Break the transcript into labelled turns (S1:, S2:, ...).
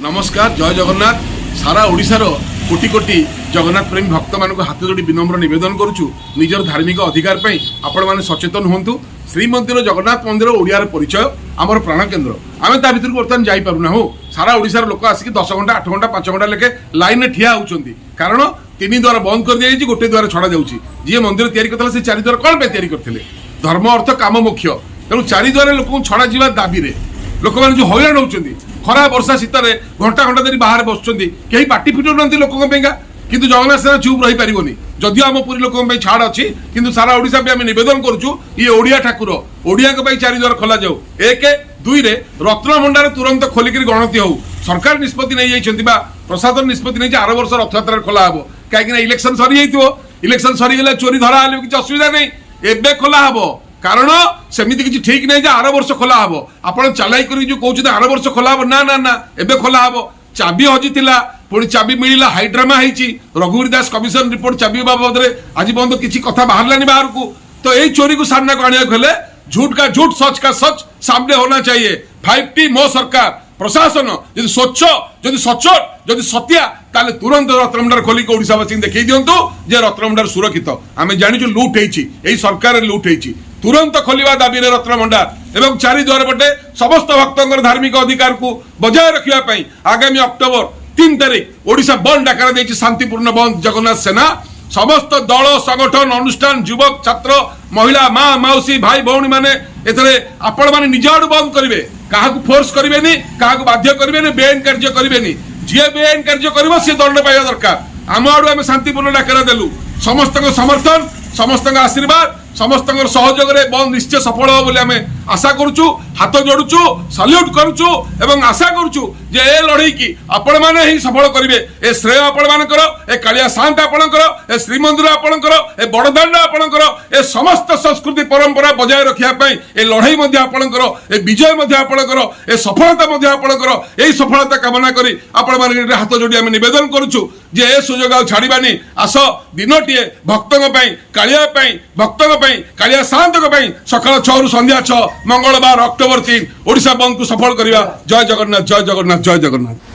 S1: नमस्कार जय जगन्नाथ सारा ओडिशार कोटि कोटि जगन्नाथ प्रेमी भक्त मान हाथ जोड़ी विनम्र निवेदन करुचु निजर धार्मिक अधिकार आपण मैंने सचेतन हूँ। श्रीमंदिर जगन्नाथ मंदिर ओडियार परिचय आमर प्राण केन्द्र आम ता भर बर्तमान जापना हो सारा ओडिशार लोक आसिक 10 घंटा 8 घंटा 5 घंटा लेखे लाइन ठिया होती कारण 3 द्वार बंद कर दी गोटे द्वार छड़ा जाऊँगी जी मंदिर तैयारी करता से 4 द्वार कौन तैयारी करते धर्म अर्थ काम मुख्य तेणु 4 द्वार लोक छड़ा जा दाबी लोक मैंने जो हईराण होती खरा वर्षा शीतर घंटा घंटा धरी बाहर बसुँच कहीं पार्टी फिटू ना लोकों किंतु जगन्नाथ सेना चुप रही पारिबनी जदियो आम पुरी लोकों छाड़ अच्छी किंतु सारा ओडिशा पे आम निवेदन करुचु ये ओडिया ठाकुर ओडिया 4 द्वार खोल जाऊ 1 2 रे रत्नभंडार तुरंत खोलिक गणति हो सरकार निष्पत्ति नहीं प्रशासन निष्पत्ति नहीं 8 वर्ष रथयात्रा खोला हम कहीं इलेक्शन सरी इलेक्शन सरीगले चोरी धरा किसी असुविधा नहीं एबे खोला हम कारण सेमती किसी ठीक नहीं 8 वर्ष खोला हम आप चलाई कर कहते 8 वर्ष खोला हम ना ना ना एबे खोला हम चाबी हजी पुणी चाबी मिलला हाइड्रामा रघुवीर दास कमिशन रिपोर्ट चाबी बाबद आज पर्यटन किसी कथा बाहर बाहर को तो यही चोरी को सामना को आने हेले झूठ का झूठ सच का सच सामने होना चाहिए 5T मो सरकार प्रशासन यदि स्वच्छ यदि सचोट यदि सत्या ताले तुरंत रत्नभंडार खोलिक ओडिशावासी देखई दिंतु जे रत्नभंडार सुरक्षित आम जाचु लुट होई सरकार लुट होई तुरंत खोलिबा दाबी रत्नभंडार एवं 4 द्वार पटे समस्त भक्तों धार्मिक अधिकार को बजाय रखापी आगामी अक्टोबर 3 तारीख ओडिशा बंद डाकरा देछि शांतिपूर्ण बंद जगन्नाथ सेना समस्त दल संगठन अनुष्ठान युवक छात्र महिला माँ मौसी भाई भौणी माने एथरे आपण माने निज आडू बंद करिवे काहाकू फोर्स करिवेनी काहाकू बाध्य करिवेनी बेआईन कार्य करिवेनी जे बेआईन कार्य करिवो से दंड पाइबा दरकार आम आडू आम शांतिपूर्ण डाकरा देलु समस्त समर्थन समस्त आशीर्वाद समस्त सहयोग बंद निश्चय सफल हो बोली आम आशा करुचु हाथ जोड़ुचु सल्यूट करुचु एवं आशा करुचु जे ए लड़ई की आपण माने ही सफल करिवे ए श्रेय आपण मानकर ए कालिया शांत आपणकर ए श्रीमंदिर आपणकर ए बड़दाण्ड आपणकर ए समस्त संस्कृति परंपरा बजाय रखिया पई ए लड़ई मध्ये आपणकर ए विजय मध्ये आपणकर ए सफलता मध्ये आपणकर ए सफलता कामना करी आपण माने हाथ जोड़ी आम निवेदन करुचु जे ए सुजोग आ छाड़बानी आस दिनटीए भक्तों कालिया भक्तों कालिया शांत सकाल 6 रु संध्या 6 मंगलवार अक्टोबर 3 ओडिशा बंद को सफल करिया। जय जगन्नाथ जय जगन्नाथ जय जगन्नाथ।